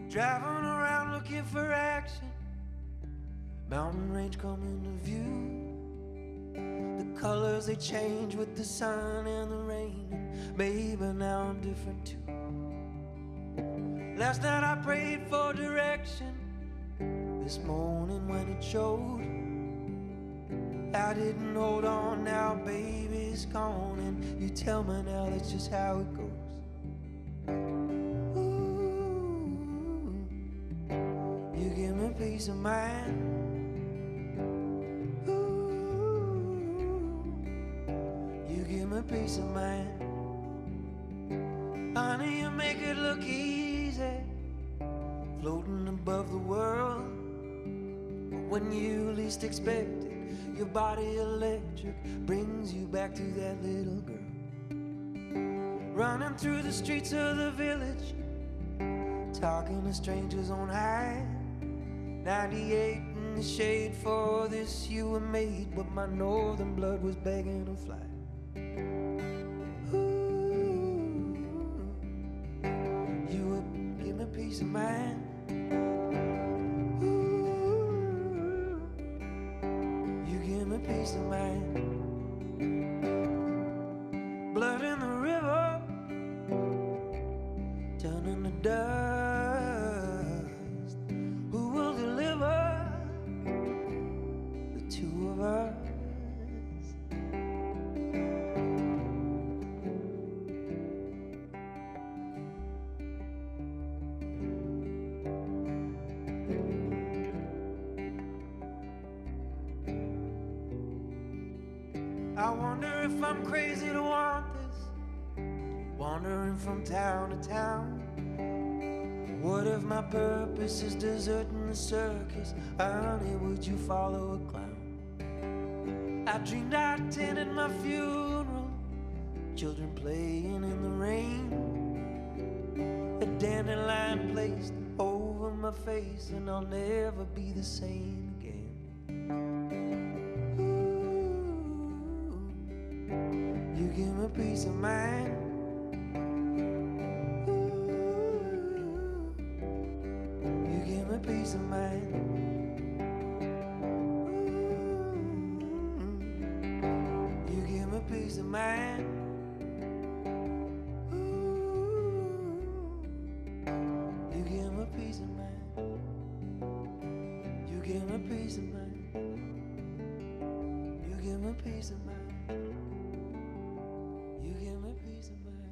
Driving around looking for action. Mountain range come into view. The colors they change with the sun and the rain. Maybe now I'm different too. Last night I prayed for direction. This morning when it showed, I didn't hold on. Now baby it's gone, and you tell me now that's just how it goes. Ooh, you give me peace of mind. Give me peace of mind. Honey, you make it look easy, floating above the world. But when you least expect it, your body electric brings you back to that little girl. Running through the streets of the village, talking to strangers on high. 98 in the shade, for this you were made, but my northern blood was begging to fly. Peace of mind. Ooh, you give me peace of mind. Blood in the river, turning to dust. Who will deliver the two of us? I wonder if I'm crazy to want this, wandering from town to town. What if my purpose is deserting the circus? Honey, would you follow a clown? I dreamed I attended my funeral, children playing in the rain, a dandelion placed over my face, and I'll never be the same again. You give me peace of mind. Ooh, you give me peace of mind. Ooh, you give me peace of mind. Ooh, you give me peace of mind. You give me peace of mind. You give me peace of mind.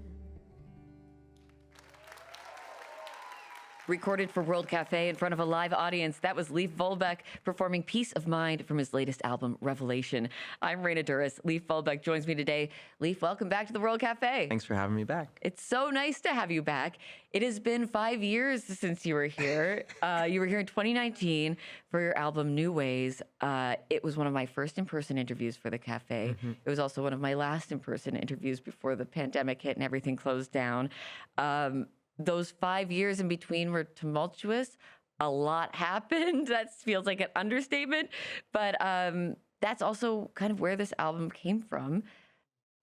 Recorded for World Cafe in front of a live audience, that was Leif Vollebekk performing Peace of Mind from his latest album, Revelation. I'm Raina Douris. Leif Vollebekk joins me today. Leif, welcome back to the World Cafe. Thanks for having me back. It's so nice to have you back. It has been 5 years since you were here. You were here in 2019 for your album, New Ways. It was one of my first in-person interviews for the cafe. Mm-hmm. It was also one of my last in-person interviews before the pandemic hit and everything closed down. Those 5 years in between were tumultuous. A lot happened. That feels like an understatement. But that's also kind of where this album came from.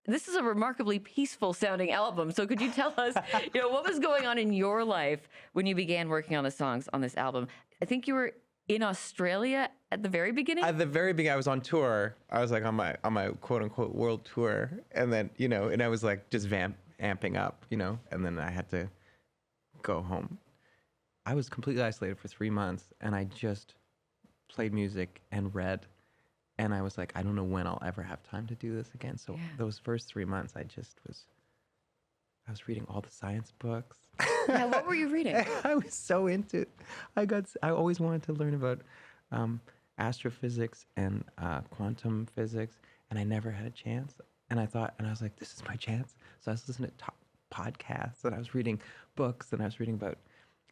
This is a remarkably peaceful sounding album. So could you tell us, what was going on in your life when you began working on the songs on this album? I think you were in Australia at the very beginning? At the very beginning, I was on tour. I was like on my quote unquote world tour. And then, and I was like just amping up, and then I had to go home. I was completely isolated for 3 months, and I just played music and read, and I was like, I don't know when I'll ever have time to do this again. So those first 3 months, I was reading all the science books. Yeah, what were you reading? I was so into it. I always wanted to learn about astrophysics and quantum physics, and I never had a chance. And I was like, this is my chance. So I was listening to podcasts, and I was reading books, and I was reading about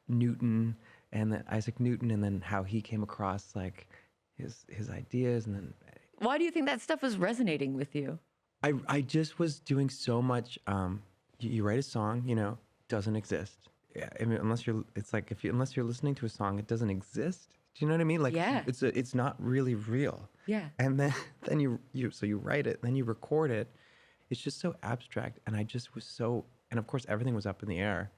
Newton and then Isaac Newton, and then how he came across like his ideas. And then why do you think that stuff was resonating with you? I just was doing so much. You write a song, doesn't exist. Yeah, I mean, unless you're listening to a song, it doesn't exist. Do you know what I mean? Like, it's not really real. Yeah. And then you write it, then you record it. It's just so abstract, and I just was so. And of course, everything was up in the air.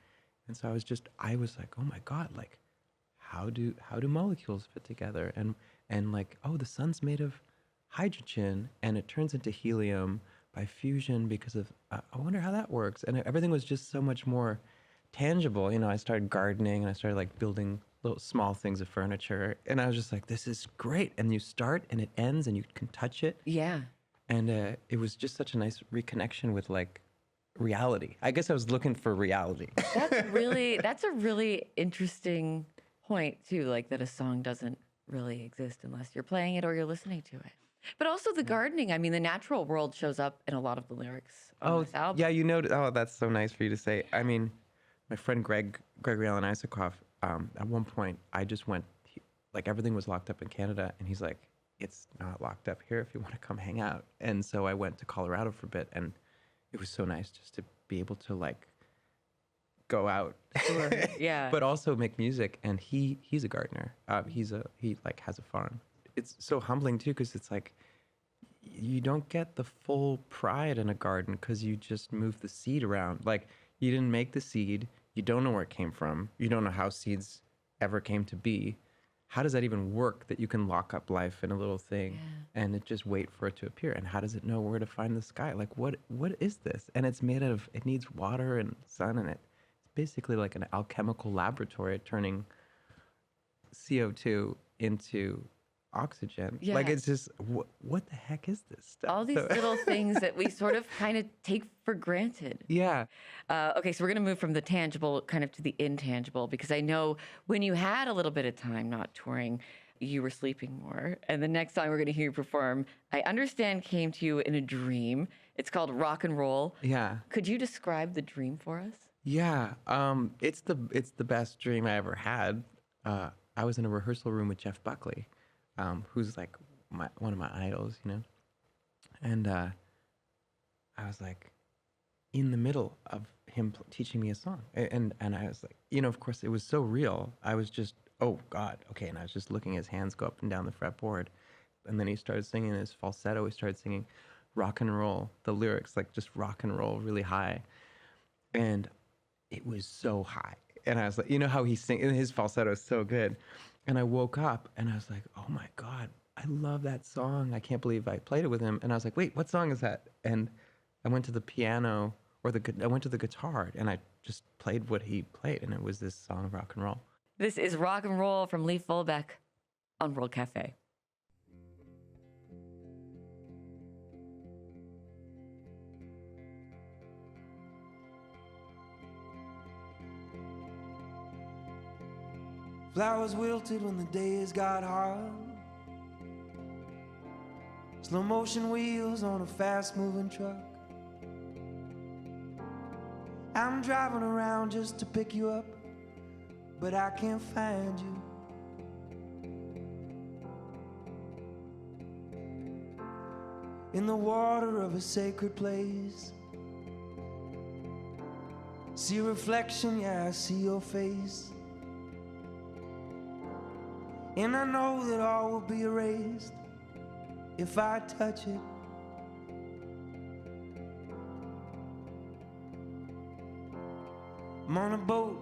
And so I was like, oh my God, like how do molecules fit together? And like, oh, the sun's made of hydrogen and it turns into helium by fusion because of, I wonder how that works. And everything was just so much more tangible. You know, I started gardening and I started like building little small things of furniture. And I was just like, this is great. And you start and it ends and you can touch it. Yeah. And it was just such a nice reconnection with like reality. I guess I was looking for reality. That's a really interesting point too, like that a song doesn't really exist unless you're playing it or you're listening to it. But also the gardening. I mean, the natural world shows up in a lot of the lyrics on this album. Yeah, you know. Oh, that's so nice for you to say. I mean, my friend Gregory Alan Issakoff, at one point, I just went, like everything was locked up in Canada, and he's like, it's not locked up here if you want to come hang out. And so I went to Colorado for a bit, and it was so nice just to be able to like go out, Sure. Yeah. but also make music. And he's a gardener. He like has a farm. It's so humbling too, because it's like you don't get the full pride in a garden because you just move the seed around. Like you didn't make the seed, you don't know where it came from, you don't know how seeds ever came to be. How does that even work that you can lock up life in a little thing and it just wait for it to appear? And how does it know where to find the sky? Like what is this? And it's made out of, it needs water and sun, and it's basically like an alchemical laboratory turning CO2 into oxygen. Yeah. Like it's just, what the heck is this stuff? All these little things that we sort of kind of take for granted. Yeah. Okay, so we're going to move from the tangible kind of to the intangible, because I know when you had a little bit of time not touring, you were sleeping more. And the next song we're going to hear you perform, I understand came to you in a dream. It's called Rock and Roll. Yeah. Could you describe the dream for us? Yeah. It's the best dream I ever had. I was in a rehearsal room with Jeff Buckley, who's like one of my idols, you know? And I was like in the middle of him teaching me a song. And I was like, you know, of course it was so real. I was just, oh God, okay. And I was just looking at his hands go up and down the fretboard. And then he started singing his falsetto. He started singing rock and roll, the lyrics, like just rock and roll really high. And it was so high. And I was like, you know how he sings, his falsetto is so good. And I woke up and I was like, oh my God, I love that song. I can't believe I played it with him. And I was like, wait, what song is that? And I went to the piano, I went to the guitar, and I just played what he played. And it was this song, Rock and Roll. This is Rock and Roll from Leif Vollebekk on World Cafe. Flowers wilted when the days got hard. Slow motion wheels on a fast moving truck. I'm driving around just to pick you up, but I can't find you. In the water of a sacred place, see a reflection, yeah, I see your face. And I know that all will be erased if I touch it. I'm on a boat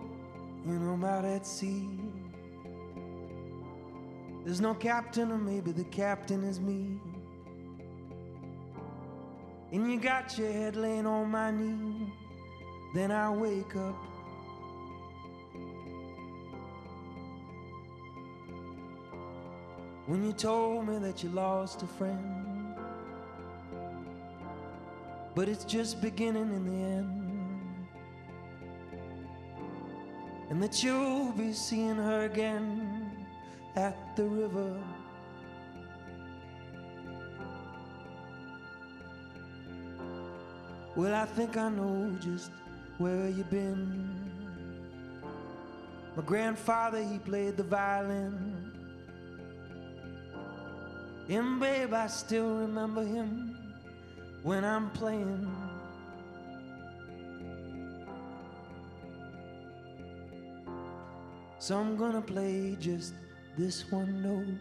and I'm out at sea. There's no captain, or maybe the captain is me. And you got your head laying on my knee. Then I wake up. When you told me that you lost a friend, but it's just beginning in the end, and that you'll be seeing her again at the river. Well, I think I know just where you've been. My grandfather, he played the violin. And babe, I still remember him when I'm playing. So I'm gonna play just this one note.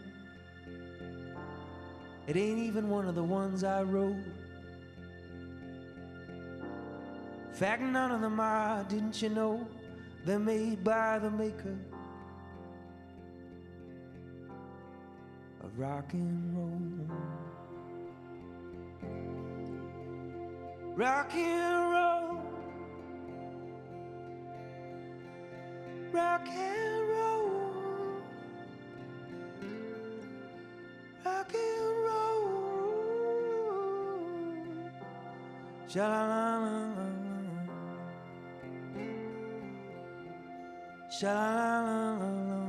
It ain't even one of the ones I wrote. In fact, none of them are, didn't you know? They're made by the maker of rock and roll. Rock and roll. Rock and roll. Rock and roll. Sha-la-la-la-la. Sha-la-la-la-la.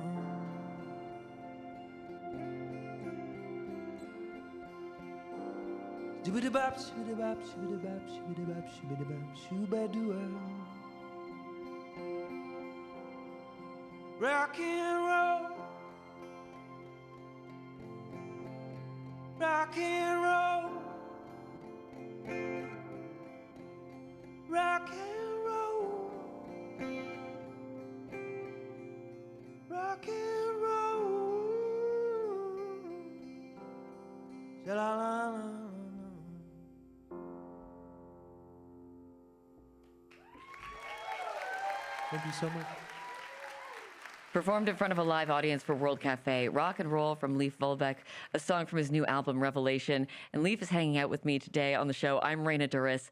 Shoo-ba-da-bop, shoo-ba-da-bop, shoo-ba-da-bop, shoo-ba-da-bop, shoo-ba-da-bop, shoo-ba-doo-ah. Rock and roll. Rock and roll. Rock and roll. Rock and roll. Sha-la-la-la. Thank you so much. Performed in front of a live audience for World Cafe, Rock and Roll from Leif Vollebekk, a song from his new album, Revelation. And Leif is hanging out with me today on the show. I'm Raina Douris.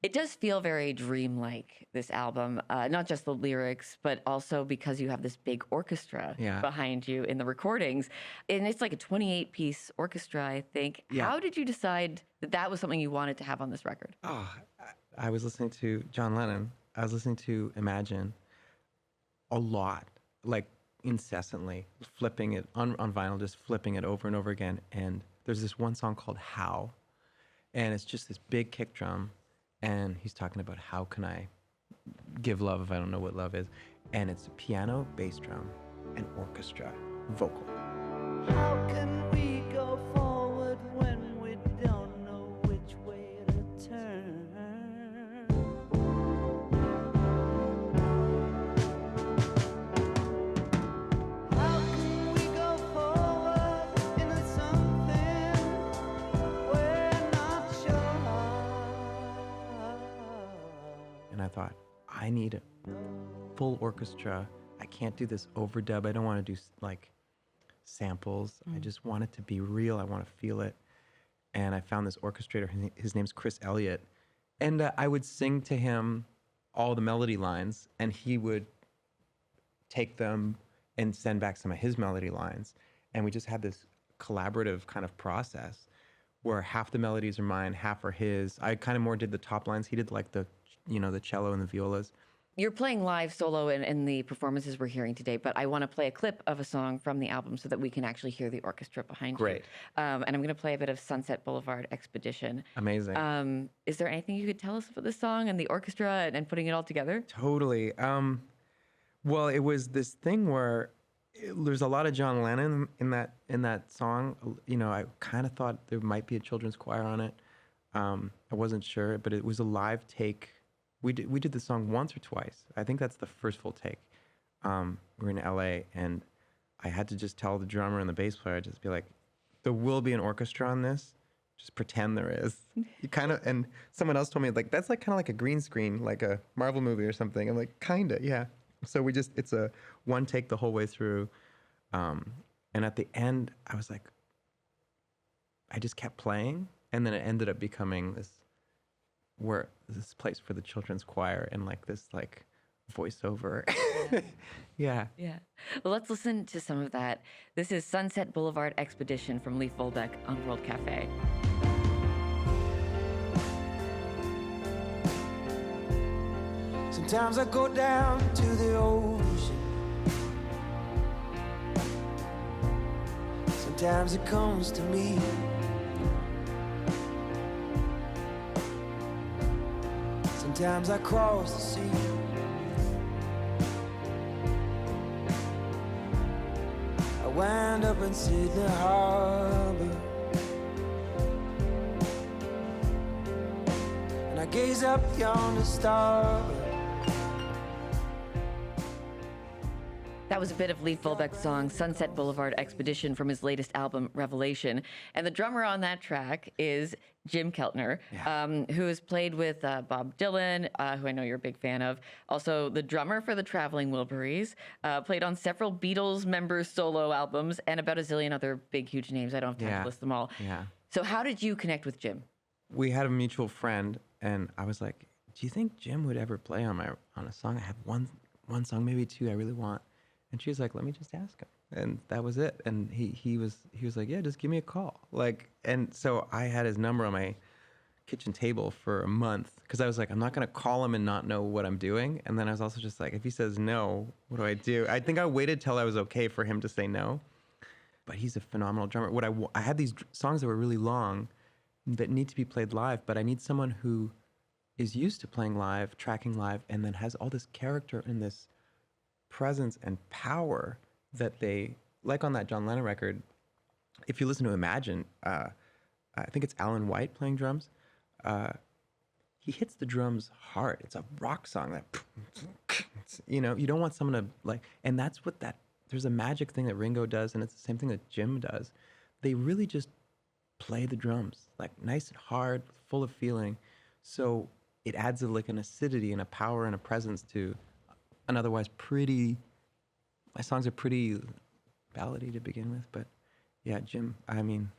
It does feel very dreamlike, this album, not just the lyrics, but also because you have this big orchestra behind you in the recordings. And it's like a 28-piece orchestra, I think. Yeah. How did you decide that that was something you wanted to have on this record? Oh, I was listening to John Lennon. I was listening to Imagine a lot, like incessantly, flipping it on vinyl, just flipping it over and over again. And there's this one song called How, and it's just this big kick drum. And he's talking about how can I give love if I don't know what love is. And it's piano, bass drum, and orchestra, vocal. How can we go forward when we don't know which way to turn? How can we go forward into something we're not sure? And I thought, I need a full orchestra. I can't do this overdub. I don't want to do like samples. I just want it to be real. I want to feel it. And I found this orchestrator. His name's Chris Elliott. And I would sing to him all the melody lines, and he would take them and send back some of his melody lines. And we just had this collaborative kind of process where half the melodies are mine, half are his. I kind of more did the top lines. He did like the, the cello and the violas. You're playing live solo in the performances we're hearing today, but I want to play a clip of a song from the album so that we can actually hear the orchestra behind you. Great. And I'm going to play a bit of Sunset Boulevard Expedition. Amazing. Is there anything you could tell us about this song and the orchestra and putting it all together? Totally. Well, it was this thing where there's a lot of John Lennon in that song. I kind of thought there might be a children's choir on it. I wasn't sure, but it was a live take. We did the song once or twice. I think that's the first full take. We're in LA, and I had to just tell the drummer and the bass player, I'd just be like, there will be an orchestra on this. Just pretend there is. And someone else told me, like, that's like kind of like a green screen, like a Marvel movie or something. I'm like, kinda, yeah. So it's a one take the whole way through. And at the end, I was like, I just kept playing, and then it ended up becoming this place for the children's choir and like this like voiceover. Yeah. Yeah. Well, let's listen to some of that. This is Sunset Boulevard Expedition from Leif Vollebekk on World Cafe. Sometimes I go down to the ocean. Sometimes it comes to me. Sometimes I cross the sea. I wind up in Sydney Harbor, and I gaze up beyond the stars. That was a bit of Leif Vollebek's song Sunset Boulevard Expedition from his latest album, Revelation. And the drummer on that track is Jim Keltner, who has played with Bob Dylan, who I know you're a big fan of. Also, the drummer for the Traveling Wilburys, played on several Beatles members' solo albums, and about a zillion other big, huge names. I don't have time to list them all. Yeah. So how did you connect with Jim? We had a mutual friend, and I was like, do you think Jim would ever play on a song? I have one song, maybe two I really want. And she was like, let me just ask him. And that was it. And he was like, yeah, just give me a call. Like, and so I had his number on my kitchen table for a month because I was like, I'm not going to call him and not know what I'm doing. And then I was also just like, if he says no, what do I do? I think I waited till I was okay for him to say no. But he's a phenomenal drummer. I had these songs that were really long that need to be played live, but I need someone who is used to playing live, tracking live, and then has all this character and this presence and power that they, like on that John Lennon record, if you listen to Imagine, I think it's Alan White playing drums. He hits the drums hard. It's a rock song that, you don't want someone to like, and that's what there's a magic thing that Ringo does, and it's the same thing that Jim does. They really just play the drums like nice and hard, full of feeling. So it adds an acidity and a power and a presence to an otherwise my songs are pretty ballady to begin with, but yeah, Jim, I mean,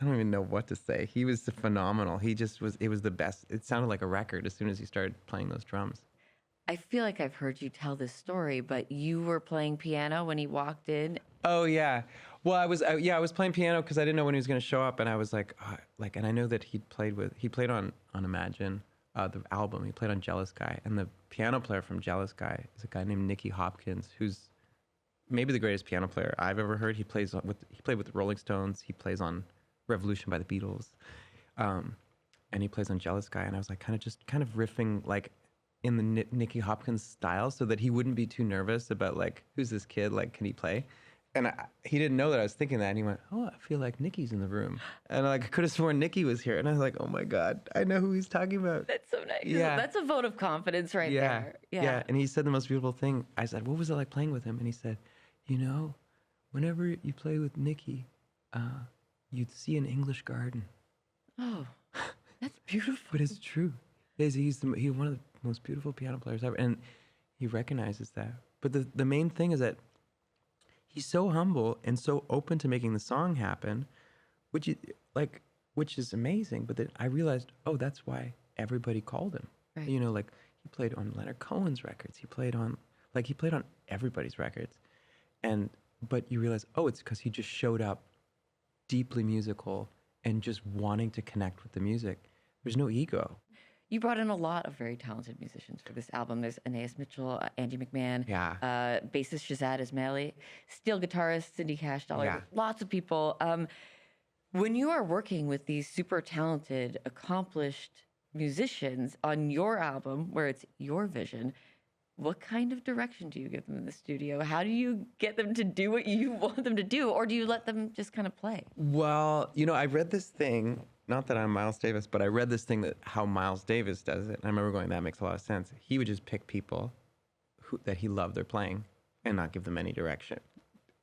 I don't even know what to say. He was phenomenal. It was the best. It sounded like a record as soon as he started playing those drums. I feel like I've heard you tell this story, but you were playing piano when he walked in. Oh yeah. Well, I was playing piano because I didn't know when he was going to show up, and I was like, and I know that he played on Imagine, the album. He played on Jealous Guy, and the piano player from Jealous Guy is a guy named Nicky Hopkins, who's maybe the greatest piano player I've ever heard. He played with the Rolling Stones. He plays on Revolution by the Beatles, and he plays on Jealous Guy. And I was like, kind of riffing like in the Nicky Hopkins style, so that he wouldn't be too nervous about like, who's this kid? Like, can he play? And he didn't know that I was thinking that. And he went, oh, I feel like Nicky's in the room. And I could have sworn Nicky was here. And I was like, oh my God, I know who he's talking about. That's so nice. Yeah. That's a vote of confidence right there. Yeah. And he said the most beautiful thing. I said, what was it like playing with him? And he said, whenever you play with Nicky, you'd see an English garden. Oh, that's beautiful. But it's true. He's one of the most beautiful piano players ever. And he recognizes that. But the main thing is that he's so humble and so open to making the song happen, which is amazing. But then I realized, oh, that's why everybody called him. Right. He played on Leonard Cohen's records. He played on everybody's records. But you realize, oh, it's because he just showed up deeply musical and just wanting to connect with the music. There's no ego. You brought in a lot of very talented musicians for this album. There's Anais Mitchell, Andy McMahon, bassist Shazad Ismaili, steel guitarist Cindy Cashdollar, lots of people. When you are working with these super talented, accomplished musicians on your album, where it's your vision, what kind of direction do you give them in the studio? How do you get them to do what you want them to do? Or do you let them just kind of play? Well, I read this thing, not that I'm Miles Davis, but I read this thing that how Miles Davis does it. And I remember going, that makes a lot of sense. He would just pick people that he loved their playing and not give them any direction.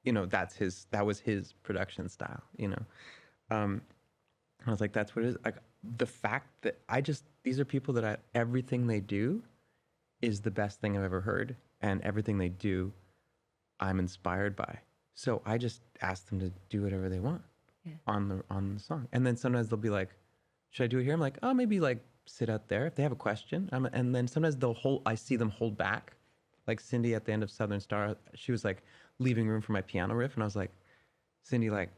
That was his production style, I was like, that's what it is. Like, the fact that these are people that everything they do is the best thing I've ever heard, and everything they do, I'm inspired by. So I just ask them to do whatever they want on the song. And then sometimes they'll be like, should I do it here? I'm like, oh, maybe like sit out there if they have a question. And then sometimes I see them hold back. Like Cindy at the end of Southern Star, she was like leaving room for my piano riff. And I was like, Cindy, like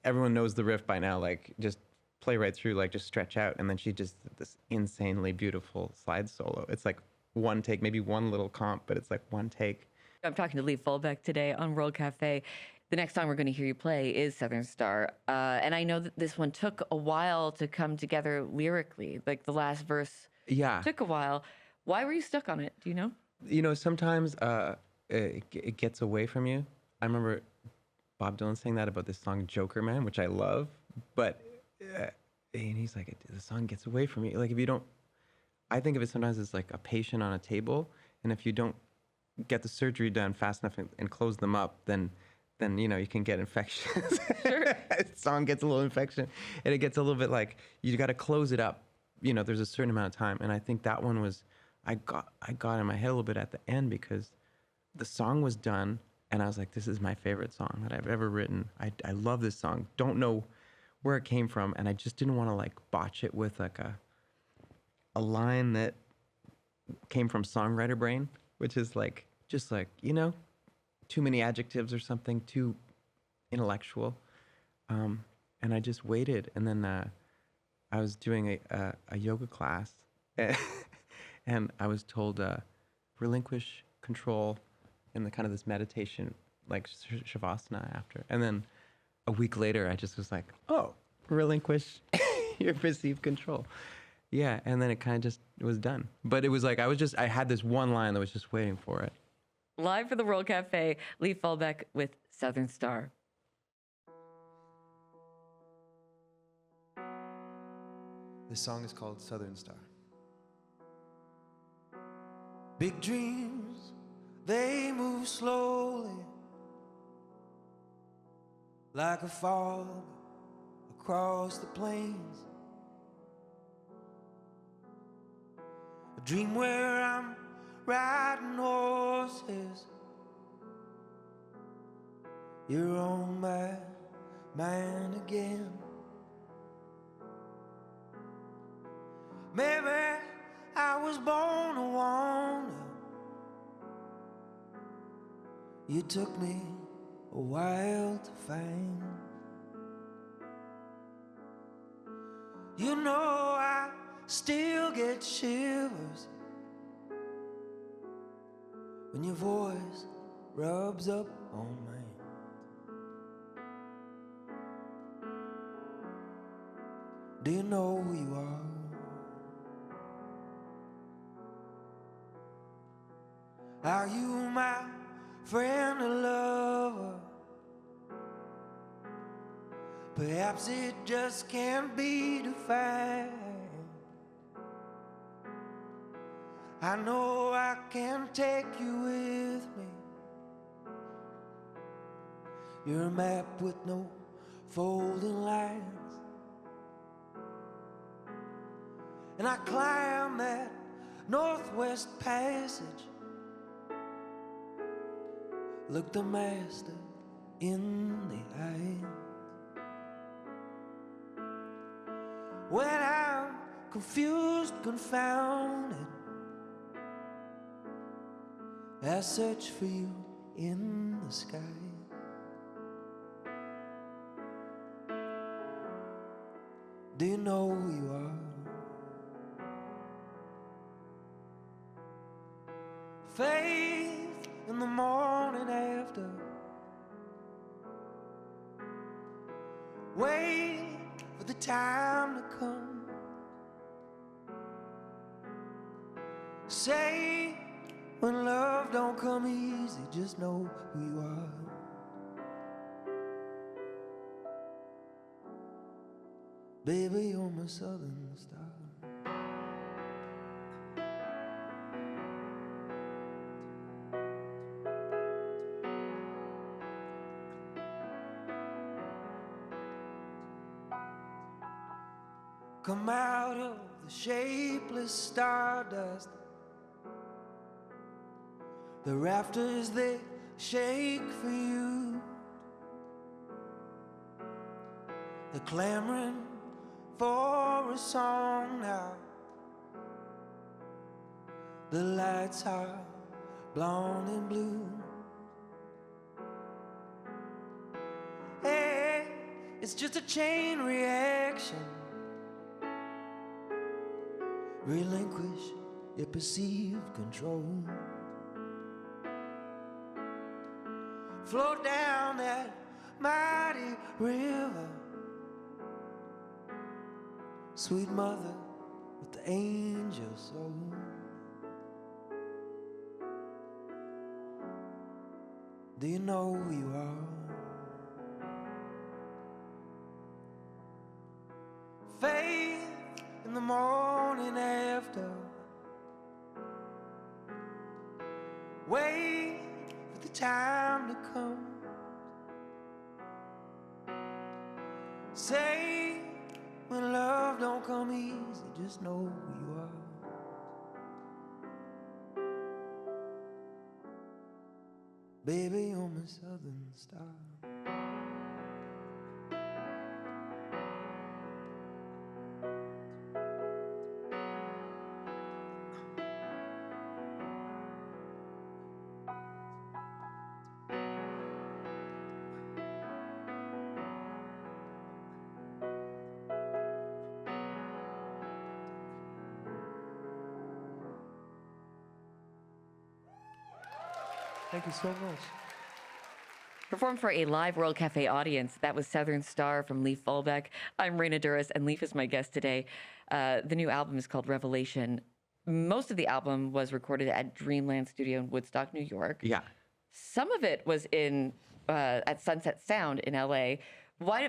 everyone knows the riff by now, like just play right through, like just stretch out. And then she just did this insanely beautiful slide solo. It's like one take, maybe one little comp, but it's like one take. I'm talking to Leif Vollebekk today on World Cafe. The next song we're going to hear you play is Southern Star. And I know that this one took a while to come together lyrically. Like the last verse took a while. Why were you stuck on it? Do you know? Sometimes it gets away from you. I remember Bob Dylan saying that about this song Joker Man, which I love. But and he's like, the song gets away from me. Like if you don't, I think of it sometimes as like a patient on a table. And if you don't get the surgery done fast enough and close them up, then you can get infections. Sure. Song gets a little infection, and it gets a little bit like you got to close it up. There's a certain amount of time, and I think that one was I got in my head a little bit at the end because the song was done, and I was like, this is my favorite song that I've ever written. I love this song. Don't know where it came from, and I just didn't want to like botch it with like a line that came from songwriter brain, which is like just like too many adjectives or something, too intellectual. And I just waited, and then I was doing a yoga class, and I was told relinquish control in the kind of this meditation, like shavasana after. And then a week later, I just was like, oh, relinquish your perceived control. Yeah, and then it kind of just was done. But it was like I had this one line that was just waiting for it. Live for the World Cafe, Leif Vollebekk with Southern Star. This song is called Southern Star. Big dreams, they move slowly, like a fog across the plains. A dream where I'm riding horses, you're on my mind again. Maybe I was born a wander, you took me a while to find. I still get shivers when your voice rubs up on mine. Do you know who you are? Are you my friend or lover? Perhaps it just can't be defined. I know I can take you with me. You're a map with no folding lines, and I climb that Northwest Passage, look the master in the eye. When I'm confused, confounded, I search for you in the sky. Do you know who you are? Faith in the morning after, wait for the time to come. Say when love don't come easy, just know who you are. Baby, you're my southern star. Come out of the shapeless stardust, the rafters they shake for you, they're clamoring for a song now, the lights are blonde and blue. Hey, it's just a chain reaction. Relinquish your perceived control. Flow down that mighty river, sweet mother with the angel soul. Do you know who you are? Faith in the morning after, Wait for the time to come. Say when love don't come easy, just know who you are. Baby, you're my southern star. Thank you so much. Performed for a live World Cafe audience. That was Southern Star from Leif Vollebekk. I'm Raina Douris, and Leif is my guest today. The new album is called Revelation. Most of the album was recorded at Dreamland Studio in Woodstock, New York. Yeah. Some of it was in at Sunset Sound in LA.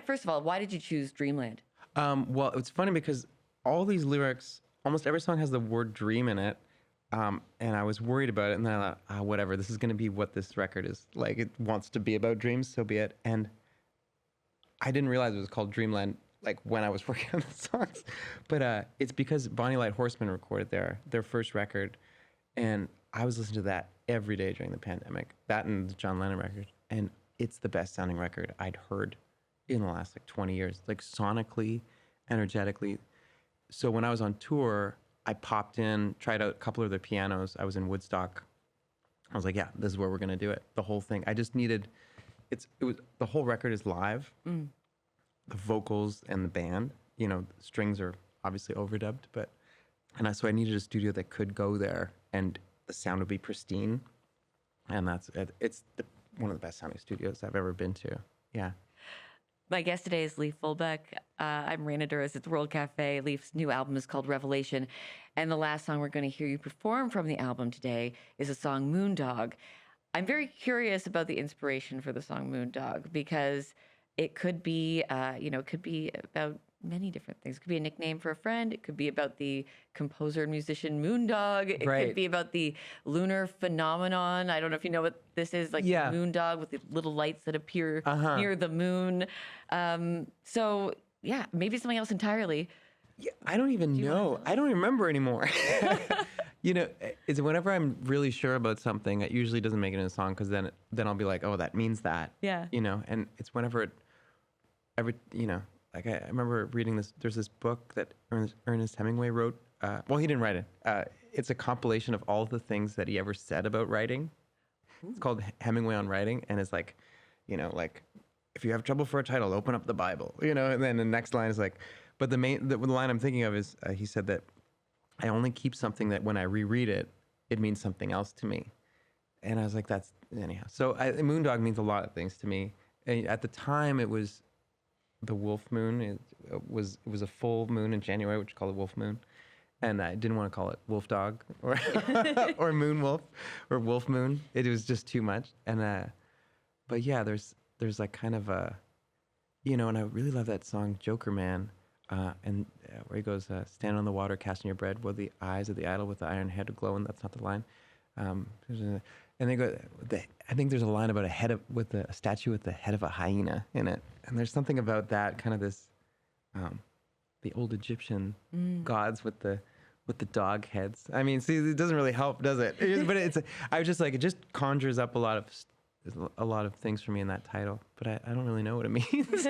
First of all, why did you choose Dreamland? Well, it's funny because all these lyrics, almost every song has the word dream in it. And I was worried about it, and then I thought, whatever, this is going to be what this record is. Like, it wants to be about dreams, so be it. And I didn't realize it was called Dreamland, like, when I was working on the songs. But it's because Bonnie Light Horseman recorded their first record, and I was listening to that every day during the pandemic, that and the John Lennon record. And it's the best sounding record I'd heard in the last, like, 20 years, like, sonically, energetically. So when I was on tour, I popped in, tried out a couple of their pianos. I was in Woodstock. I was like, yeah, this is where we're gonna do it. The whole thing. I just needed, the whole record is live. The vocals and the band, the strings are obviously overdubbed, so I needed a studio that could go there and the sound would be pristine. And it's one of the best sounding studios I've ever been to. Yeah. My guest today is Leif Vollebekk. I'm Raina Douris. It's World Cafe. Leif's new album is called Revelation. And the last song we're going to hear you perform from the album today is a song, Moondog. I'm very curious about the inspiration for the song Moondog because it could be, about many different things. It could be a nickname for a friend. It could be about the composer and musician Moondog. It could be about the lunar phenomenon. I don't know if you know what this is, like Moondog with the little lights that appear near the moon. So, yeah, maybe something else entirely. Yeah, I don't even know. I don't remember anymore. It's whenever I'm really sure about something, it usually doesn't make it in a song because then I'll be like, oh, that means that. Yeah. And it's whenever like I remember reading this. There's this book that Ernest Hemingway wrote. Well, he didn't write it. It's a compilation of all the things that he ever said about writing. It's called Hemingway on Writing, and it's like, like if you have trouble for a title, open up the Bible. And then the next line is like, but the line I'm thinking of is he said that I only keep something that when I reread it, it means something else to me. And I was like, that's anyhow. So Moondog means a lot of things to me. And at the time, it was the wolf moon. It was a full moon in January, which is called a wolf moon, and I didn't want to call it wolf dog or moon wolf or wolf moon. It was just too much. And but yeah, there's like kind of a, and I really love that song Joker Man, and where he goes, stand on the water, casting your bread, while the eyes of the idol with the iron head glow. And that's not the line. And they go. I think there's a line about a statue with the head of a hyena in it, and there's something about that kind of this, the old Egyptian gods with the dog heads. I mean, see, it doesn't really help, does it? But I was just like, it just conjures up a lot of things for me in that title, but I don't really know what it means.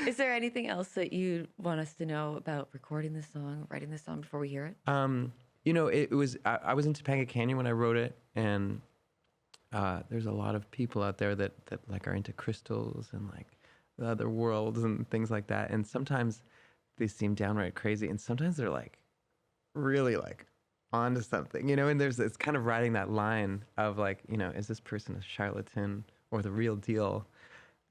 Is there anything else that you want us to know about recording this song, writing this song before we hear it? It was I was in Topanga Canyon when I wrote it, and there's a lot of people out there that like are into crystals and like the other worlds and things like that. And sometimes they seem downright crazy, and sometimes they're like really like onto something, And it's kind of riding that line of like, is this person a charlatan or the real deal?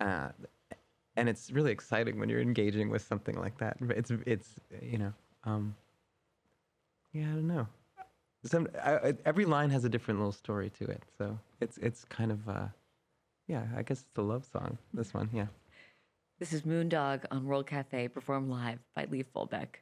And it's really exciting when you're engaging with something like that. It's yeah, I don't know. Every line has a different little story to it, so it's kind of I guess it's a love song. This one, yeah. This is Moondog on World Cafe, performed live by Leif Vollebekk.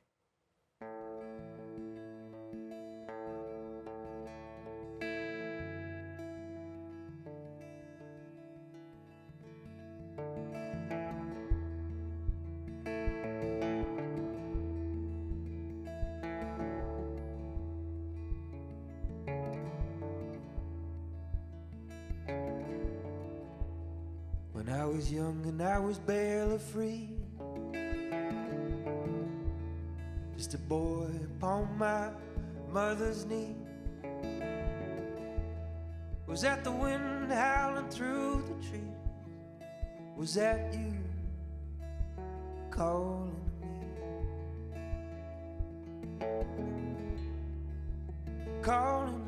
When I was young and I was barely free, just a boy upon my mother's knee. Was that the wind howling through the trees? Was that you calling me? Calling me.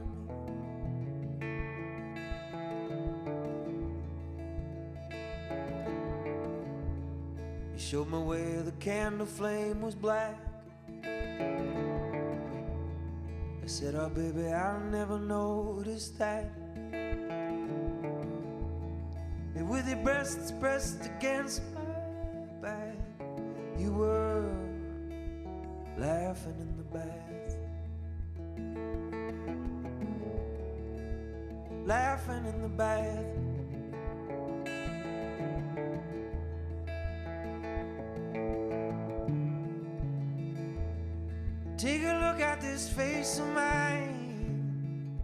You showed me where the candle flame was black. I said, oh baby, I'll never notice that. And with your breasts pressed against my back, you were laughing in the bath. Laughing in the bath. Take a look at this face of mine.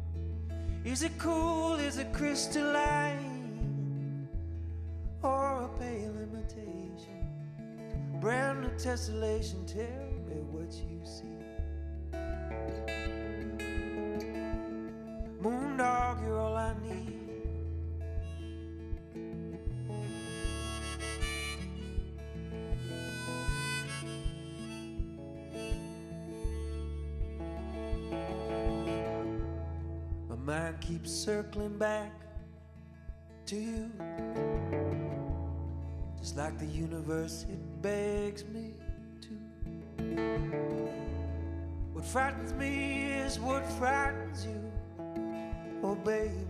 Is it cool? Is it crystalline? Or a pale imitation? Brand new tessellation. Tell me what you see. Moondog, you're all I need. My mind keeps circling back to you, just like the universe, it begs me to. What frightens me is what frightens you. Oh baby,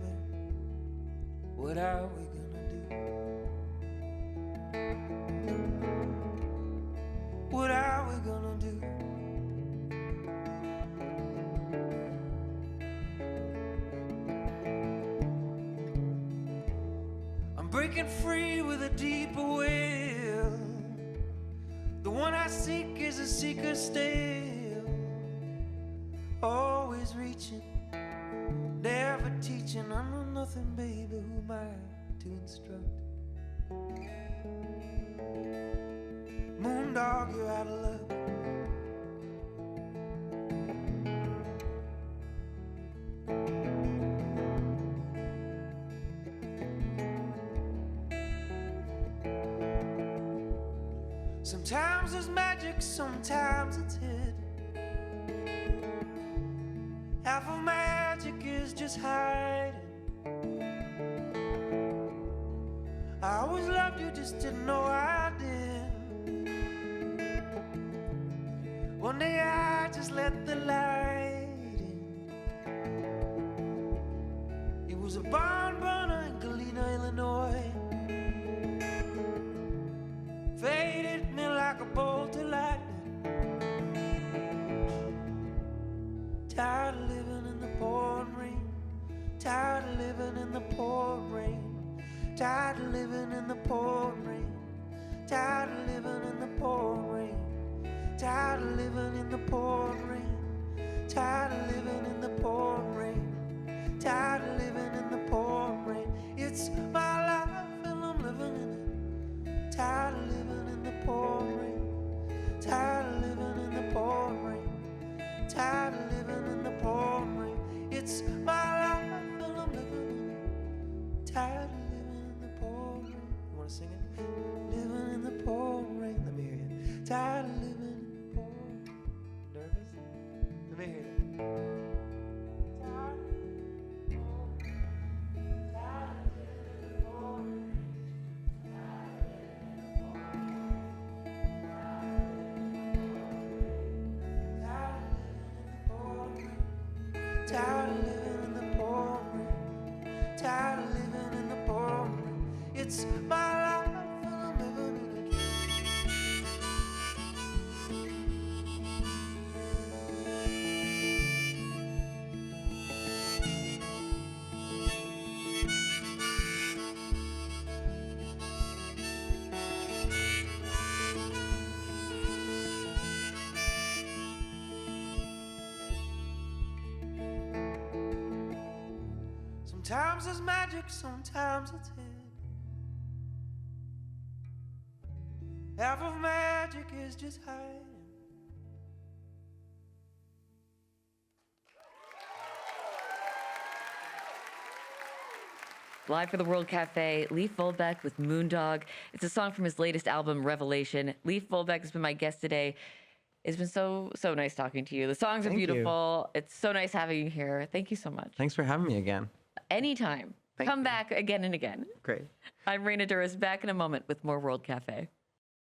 what are we gonna do? What are we gonna do? I'm breaking free with a deeper will. The one I seek is a seeker still, always reaching, never teaching. I know nothing, baby, who am I to instruct? Moondog, you're out of luck. Sometimes there's magic, sometimes it's hid. Half of magic is just hiding. I always loved you, just didn't know I did. One day I just let the light in. It was a barn burner in Galena, Illinois. Faded me like a bolt of lightning. Tired of living in the pouring rain. Tired of living in the pouring rain. Tired of living in the pouring rain. Tired of living in the pouring rain. Tired of living in the pouring rain. Tired of living in the pouring rain. Tired of living in the pouring rain. It's my life and I'm living in it. Tired of living in the pouring rain. Tired of living in the pouring rain. Tired of living in the pouring rain. It's my life and I'm living in it. Tired of living in the pouring rain. You wanna sing it? Living in the pouring rain. Let me hear you. Tired of living in the pouring rain. Nervous? Let me hear it. Tired of living in the pouring rain. Tired of living in the pouring rain. Tired of living in the pouring rain. Tired of living in the pouring rain. It's my life and I'm living in it. Sometimes there's magic, sometimes it's hid. Half of magic is just hiding. Live for the World Cafe, Leif Vollebekk with Moondog. It's a song from his latest album, Revelation. Leif Vollebekk has been my guest today. It's been so nice talking to you. The songs are Thank you. beautiful. It's so nice having you here. Thank you so much. Thanks for having me again. Anytime. Thank Come you. back again and again. Great. I'm Raina Douris, back in a moment with more World Cafe.